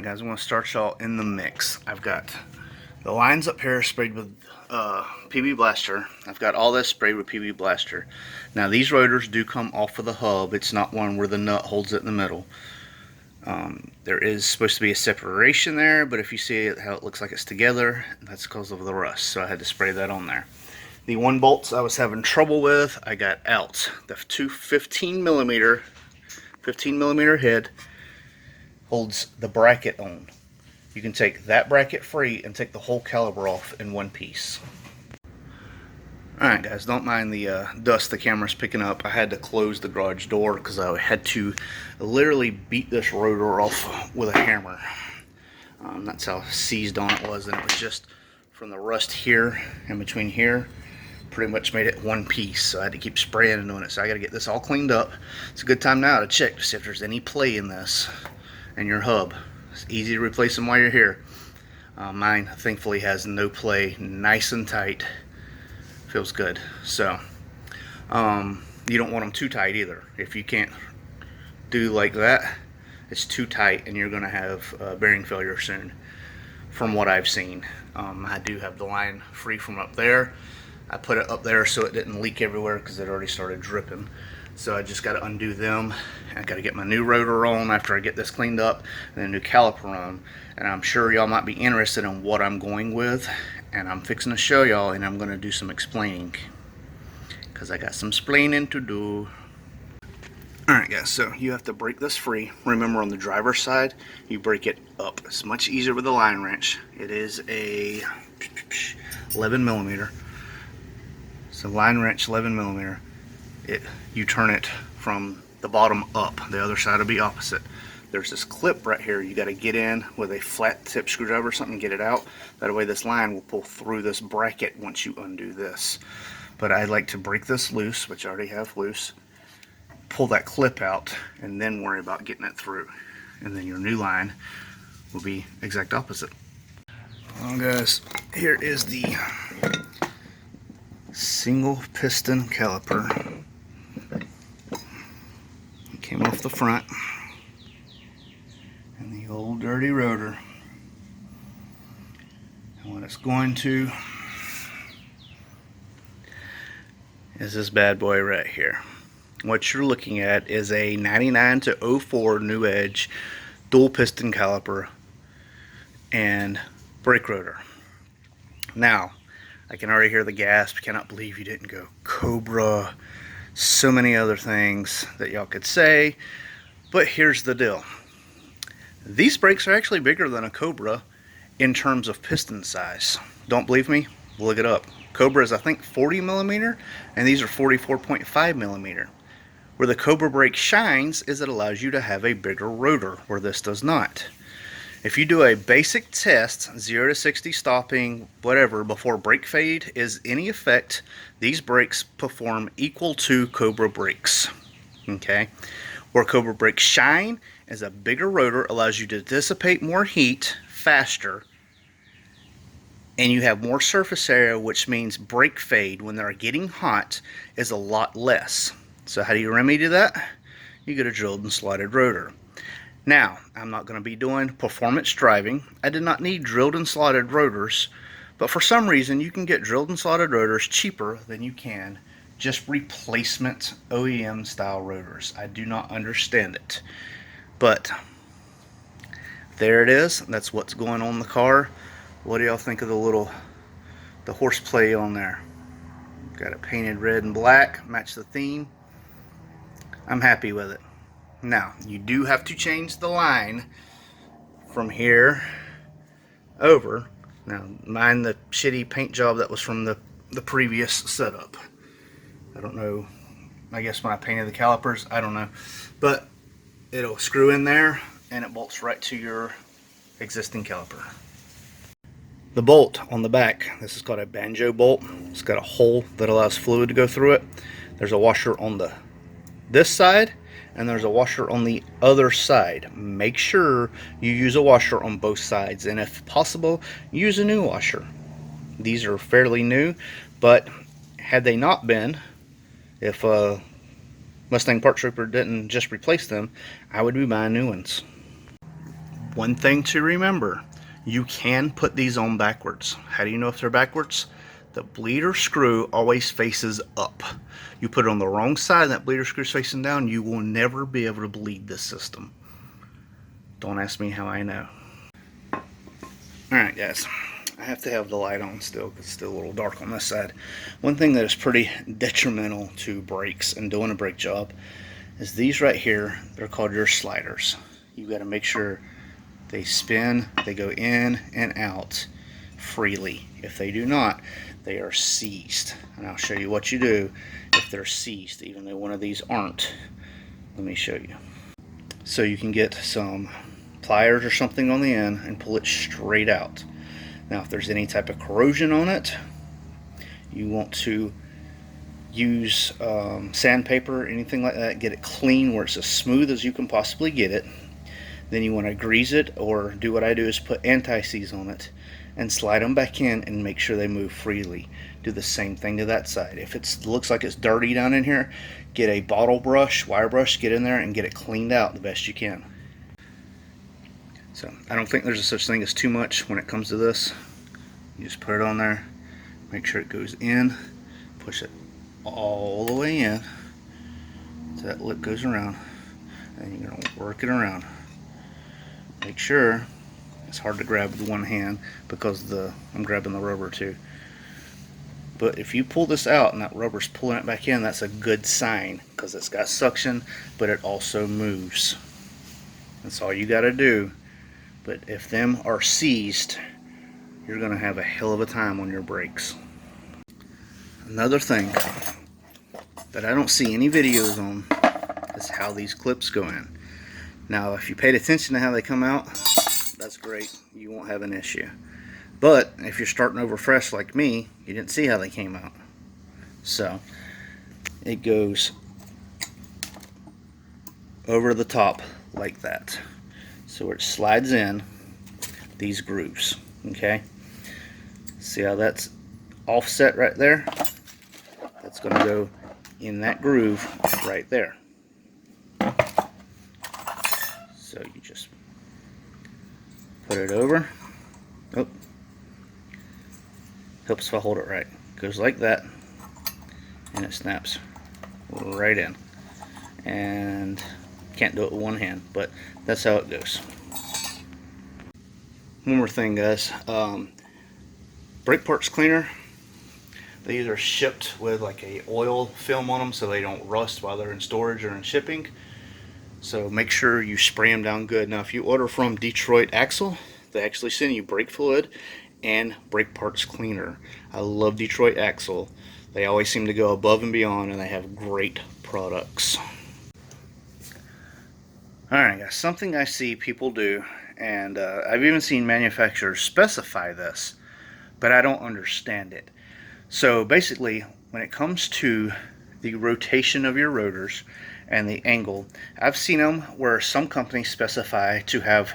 guys, I'm going to start y'all in the mix. I've got the lines up here sprayed with PB Blaster. I've got all this sprayed with PB Blaster. Now these rotors do come off of the hub. It's not one where the nut holds it in the middle. There is supposed to be a separation there, but if you see it, how it looks like it's together, that's because of the rust. So I had to spray that on there. The one bolts I was having trouble with, I got out. The two 15 millimeter head holds the bracket on. You can take that bracket free and take the whole caliper off in one piece. Alright guys, don't mind the dust the camera's picking up. I had to close the garage door because I had to literally beat this rotor off with a hammer. That's how seized on it was, and it was just from the rust here and between here, pretty much made it one piece. So I had to keep spraying and doing it. So I got to get this all cleaned up. It's a good time now to check to see if there's any play in this and your hub. It's easy to replace them while you're here. Mine thankfully has no play, nice and tight. Feels good. So you don't want them too tight either. If you can't do like that, it's too tight and you're going to have bearing failure soon, from what I've seen. I do have the line free from up there. I put it up there so it didn't leak everywhere because it already started dripping. So I just got to undo them. I got to get my new rotor on after I get this cleaned up, and a new caliper on. And I'm sure y'all might be interested in what I'm going with, and I'm fixing to show y'all, and I'm going to do some explaining because I got some splaining to do. Alright guys, so you have to break this free. Remember, on the driver's side, you break it up. It's much easier with a line wrench. It is a 11 millimeter. So line wrench, 11 millimeter. You turn it from the bottom up. The other side will be opposite. There's this clip right here. You got to get in with a flat tip screwdriver or something, get it out. That way this line will pull through this bracket once you undo this. But I like to break this loose, which I already have loose, pull that clip out, and then worry about getting it through. And then your new line will be exact opposite. Well guys, here is the single piston caliper. It came off the front, and the old dirty rotor. And what it's going to is this bad boy right here. What you're looking at is a 99 to 04 New Edge dual piston caliper and brake rotor. Now, I can already hear the gasp. Cannot believe you didn't go Cobra. So many other things that y'all could say, but here's the deal. These brakes are actually bigger than a Cobra in terms of piston size. Don't believe me? Look it up. Cobra is, I think, 40 millimeter, and these are 44.5 millimeter. Where the Cobra brake shines is it allows you to have a bigger rotor, where this does not. If you do a basic test, 0 to 60 stopping, whatever, before brake fade is any effect, these brakes perform equal to Cobra brakes. Okay? Where Cobra brakes shine is a bigger rotor, allows you to dissipate more heat faster, and you have more surface area, which means brake fade when they're getting hot is a lot less. So how do you remedy that? You get a drilled and slotted rotor. Now, I'm not going to be doing performance driving. I did not need drilled and slotted rotors, but for some reason you can get drilled and slotted rotors cheaper than you can just replacement OEM style rotors. I do not understand it, but there it is. That's what's going on in the car. What do y'all think of the horseplay on there? Got it painted red and black, match the theme. I'm happy with it. Now, you do have to change the line from here over. Now, mind the shitty paint job that was from the previous setup. I don't know. I guess when I painted the calipers, I don't know. But it'll screw in there, and it bolts right to your existing caliper. The bolt on the back, this is called a banjo bolt. It's got a hole that allows fluid to go through it. There's a washer on this side, and there's a washer on the other side. Make sure you use a washer on both sides, and if possible, use a new washer. These are fairly new, but had they not been, if Mustang Parts Trooper didn't just replace them, I would be buying new ones. One thing to remember, you can put these on backwards. How do you know if they're backwards? The bleeder screw always faces up. You put it on the wrong side and that bleeder screw is facing down, you will never be able to bleed this system. Don't ask me how I know. Alright guys, I have to have the light on still because it's still a little dark on this side. One thing that is pretty detrimental to brakes and doing a brake job is these right here. They're called your sliders. You've got to make sure they spin, they go in and out freely. If they do not, they are seized. And I'll show you what you do if they're seized, even though one of these aren't. Let me show you. So you can get some pliers or something on the end and pull it straight out. Now if there's any type of corrosion on it, you want to use sandpaper or anything like that, get it clean where it's as smooth as you can possibly get it. Then you want to grease it, or do what I do is put anti-seize on it and slide them back in and make sure they move freely. Do the same thing to that side. If it looks like it's dirty down in here, get a bottle brush, wire brush, get in there and get it cleaned out the best you can. So I don't think there's a such thing as too much when it comes to this. You just put it on there, make sure it goes in, push it all the way in so that lip goes around, and you're going to work it around. Make sure it's hard to grab with one hand because I'm grabbing the rubber too. But if you pull this out and that rubber's pulling it back in, that's a good sign because it's got suction, but it also moves. That's all you got to do. But if them are seized, you're going to have a hell of a time on your brakes. Another thing that I don't see any videos on is how these clips go in. Now if you paid attention to how they come out, that's great, you won't have an issue. But if you're starting over fresh like me, you didn't see how they came out. So it goes over the top like that. So it slides in these grooves, okay? See how that's offset right there? That's going to go in that groove right there. So you just put it over. Oh, helps if I hold it right. Goes like that, and it snaps right in. And can't do it with one hand, but that's how it goes. One more thing, guys. Brake parts cleaner. These are shipped with like a oil film on them so they don't rust while they're in storage or in shipping. So make sure you spray them down good. Now if you order from Detroit Axle, they actually send you brake fluid and brake parts cleaner. I love Detroit Axle. They always seem to go above and beyond, and they have great products. Alright guys, something I see people do, and I've even seen manufacturers specify this, but I don't understand it. So basically, when it comes to the rotation of your rotors and the angle, I've seen them where some companies specify to have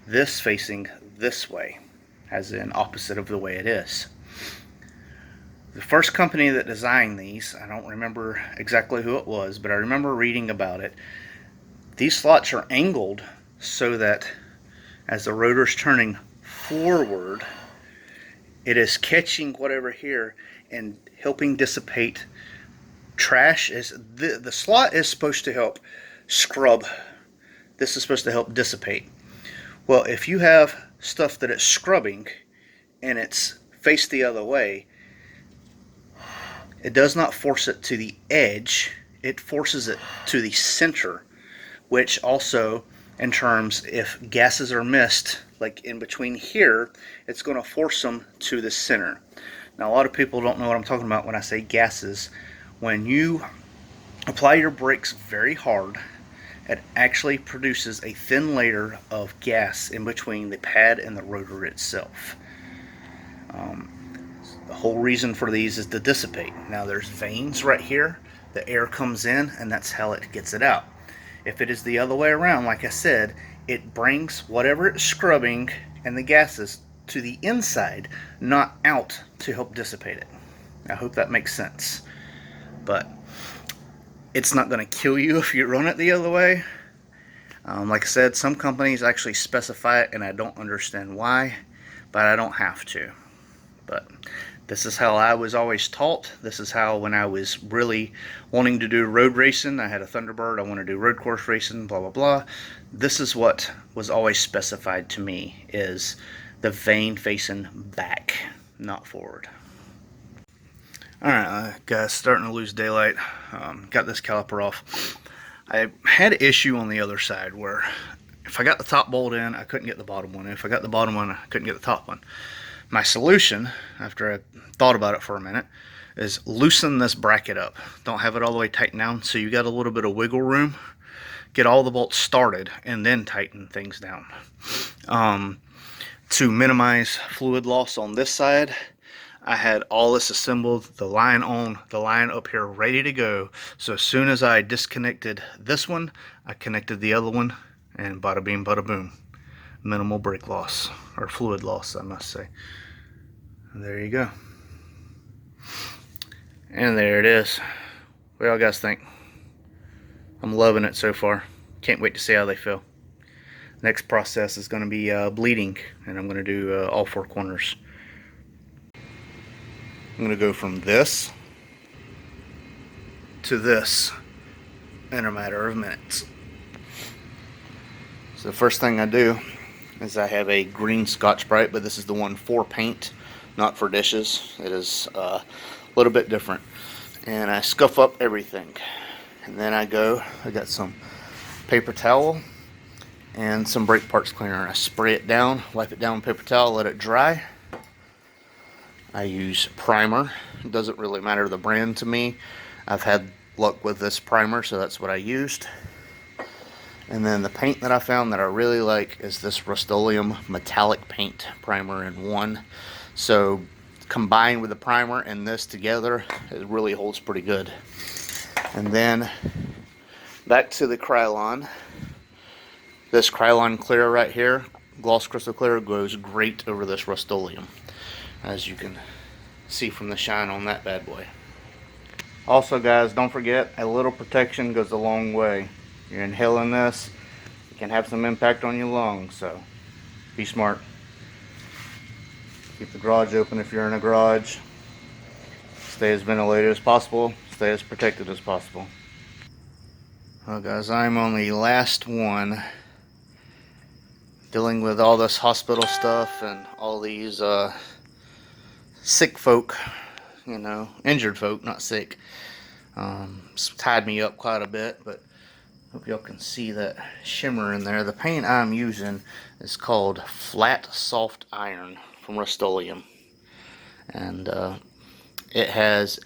this facing this way, as in opposite of the way it is. The first company that designed these, I don't remember exactly who it was, but I remember reading about it. These slots are angled so that as the rotor is turning forward, it is catching whatever here and helping dissipate trash. The slot is supposed to help scrub. This is supposed to help dissipate. Well, if you have stuff that it's scrubbing and it's faced the other way, it does not force it to the edge, it forces it to the center, which also, in terms, if gases are missed, like in between here, it's going to force them to the center. Now, a lot of people don't know what I'm talking about when I say gases. When you apply your brakes very hard, it actually produces a thin layer of gas in between the pad and the rotor itself. The whole reason for these is to dissipate. Now, there's veins right here. The air comes in, and that's how it gets it out. If it is the other way around, like I said, it brings whatever it's scrubbing and the gases to the inside, not out to help dissipate it. I hope that makes sense. But it's not going to kill you if you run it the other way. Like I said, some companies actually specify it, and I don't understand why, but I don't have to. But this is how I was always taught. This is how, when I was really wanting to do road racing, I had a Thunderbird, I want to do road course racing, blah, blah, blah. This is what was always specified to me, is the vane facing back, not forward. Alright, guys, starting to lose daylight. Got this caliper off. I had an issue on the other side where if I got the top bolt in, I couldn't get the bottom one. If I got the bottom one, I couldn't get the top one. My solution, after I thought about it for a minute, is loosen this bracket up. Don't have it all the way tightened down, so you got a little bit of wiggle room. Get all the bolts started and then tighten things down. To minimize fluid loss on this side, I had all this assembled, the line on, the line up here ready to go. So as soon as I disconnected this one, I connected the other one, and bada bing, bada boom. Minimal brake loss, or fluid loss, I must say. And there you go. And there it is. What do y'all guys think? I'm loving it so far. Can't wait to see how they feel. Next process is going to be bleeding, and I'm going to do all four corners. I'm going to go from this to this in a matter of minutes. So the first thing I do is I have a green Scotch-Brite, but this is the one for paint, not for dishes. It is a little bit different. And I scuff up everything. And then I got some paper towel and some brake parts cleaner. I spray it down, wipe it down with paper towel, let it dry. I use primer. It doesn't really matter the brand to me. I've had luck with this primer, so that's what I used. And then the paint that I found that I really like is this Rust-Oleum metallic paint primer in one. So combined with the primer and this together, it really holds pretty good. And then back to the Krylon. This Krylon clear right here, gloss crystal clear, goes great over this Rust-Oleum, as you can see from the shine on that bad boy. Also, guys, don't forget, a little protection goes a long way. You're inhaling this, it can have some impact on your lungs, so be smart. Keep the garage open if you're in a garage. Stay as ventilated as possible, stay as protected as possible. Well, guys, I'm on the last one, dealing with all this hospital stuff and all these sick folk, you know, injured folk, not sick. It's tied me up quite a bit, but hope y'all can see that shimmer in there. The paint I'm using is called Flat Soft Iron from Rust-Oleum, and it has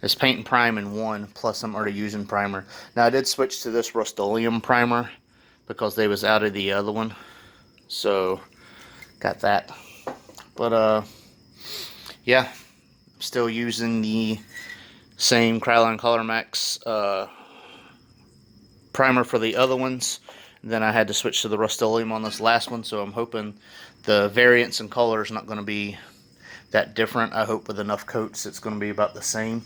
it's paint and prime in one, plus I'm already using primer. Now I did switch to this Rust-Oleum primer because they was out of the other one, so got that. But yeah, still using the same Krylon Color Max primer for the other ones. Then I had to switch to the Rust-Oleum on this last one, so I'm hoping the variance in color is not going to be that different. I hope with enough coats it's going to be about the same.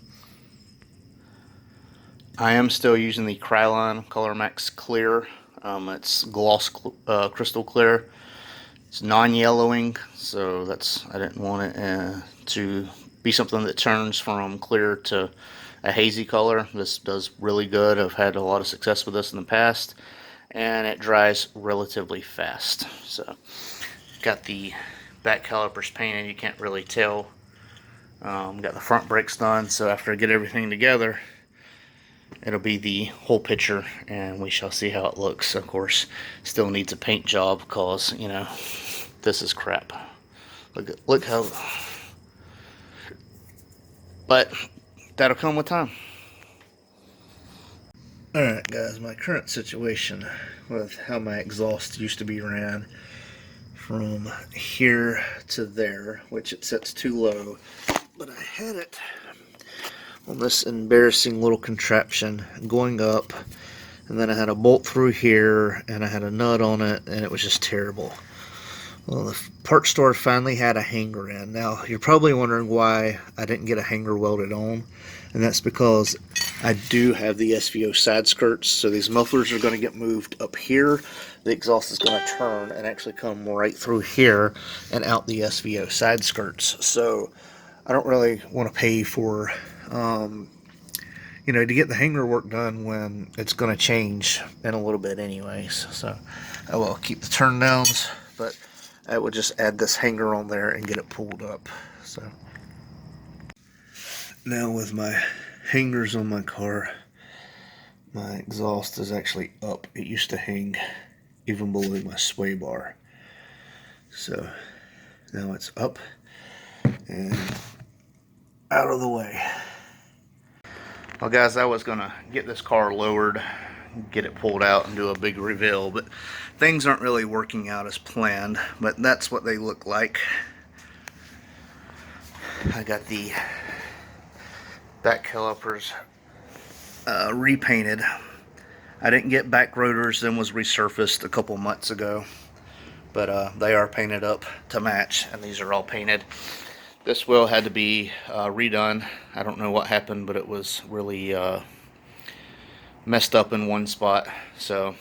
I am still using the Krylon Color Max Clear. It's gloss crystal clear. It's non-yellowing, so I didn't want it to be something that turns from clear to a hazy color. This does really good. I've had a lot of success with this in the past, and it dries relatively fast. So got the back calipers painted, you can't really tell. Got the front brakes done, so after I get everything together, it'll be the whole picture, and we shall see how it looks. Of course, still needs a paint job because, you know, this is crap. Look how. But that'll come with time. Alright, guys, my current situation with how my exhaust used to be ran from here to there, which it sets too low, but I had it on this embarrassing little contraption going up, and then I had a bolt through here and I had a nut on it, and it was just terrible. Well, the parts store finally had a hanger in. Now you're probably wondering why I didn't get a hanger welded on, and that's because I do have the SVO side skirts, so these mufflers are going to get moved up here. The exhaust is going to turn and actually come right through here and out the SVO side skirts. So I don't really want to pay for, you know, to get the hanger work done when it's going to change in a little bit anyways. So I will keep the turn downs, but I would just add this hanger on there and get it pulled up. So now with my hangers on my car, my exhaust is actually up. It used to hang even below my sway bar. So now it's up and out of the way. Well guys, I was gonna get this car lowered, get it pulled out and do a big reveal, but things aren't really working out as planned, but that's what they look like. I got the back calipers repainted. I didn't get back rotors, them was resurfaced a couple months ago, but they are painted up to match, and these are all painted. This wheel had to be redone. I don't know what happened, but it was really messed up in one spot, so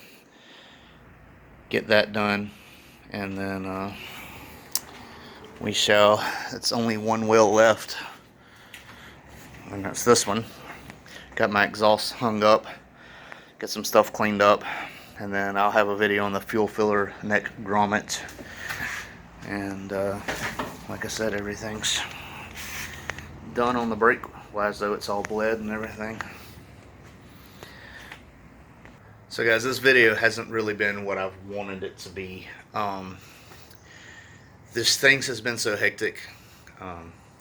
get that done, and then we shall, it's only one wheel left, and that's this one. Got my exhaust hung up, get some stuff cleaned up, and then I'll have a video on the fuel filler neck grommet. And like I said, everything's done on the brake, as though it's all bled and everything. So guys, this video hasn't really been what I've wanted it to be. Things has been so hectic.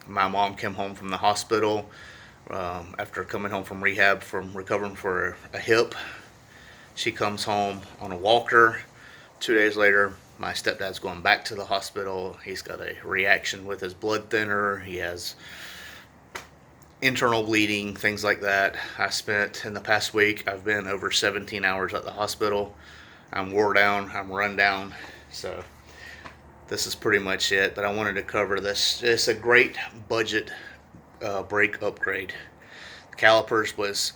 My mom came home from the hospital after coming home from rehab from recovering for a hip. She comes home on a walker. 2 days later, my stepdad's going back to the hospital. He's got a reaction with his blood thinner. He has internal bleeding, things like that. I spent, in the past week, I've been over 17 hours at the hospital. I'm wore down, I'm run down. So this is pretty much it, but I wanted to cover this. It's a great budget brake upgrade. The calipers was,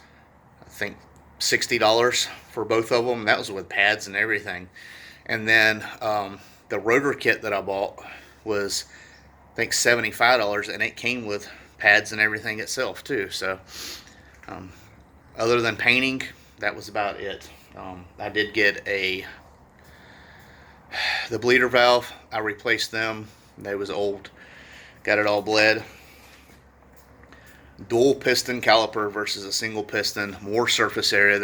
I think, $60 for both of them. That was with pads and everything. And then the rotor kit that I bought was, I think, $75, and it came with pads and everything itself too. So other than painting, that was about it. I did get the bleeder valve. I replaced them. They was old. Got it all bled. Dual piston caliper versus a single piston. More surface area.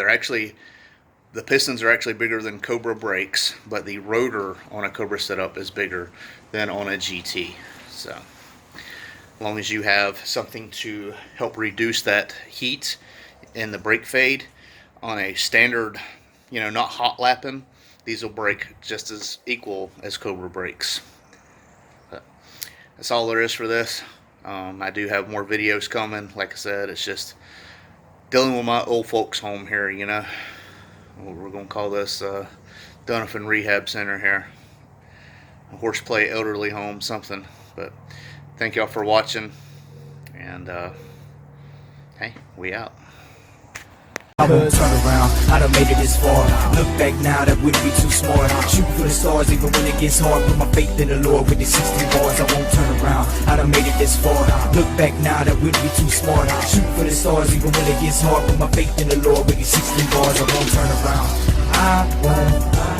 The pistons are actually bigger than Cobra brakes, but the rotor on a Cobra setup is bigger than on a GT. So as long as you have something to help reduce that heat in the brake fade on a standard, you know, not hot lapping, these will brake just as equal as Cobra brakes. But that's all there is for this. I do have more videos coming. Like I said, it's just dealing with my old folks home here, you know. We're going to call this Dunafin Rehab Center here. A Horseplay Elderly Home, something. But thank y'all for watching. And, hey, we out. I won't turn around, I done made it this far. Look back now, that wouldn't be too smart. Shoot for the stars even when it gets hard. Put my faith in the Lord with the 60 bars. I won't turn around, I done made it this far. Look back now, that wouldn't be too smart. Shoot for the stars even when it gets hard. Put my faith in the Lord with the 60 bars. I won't turn around, I won't.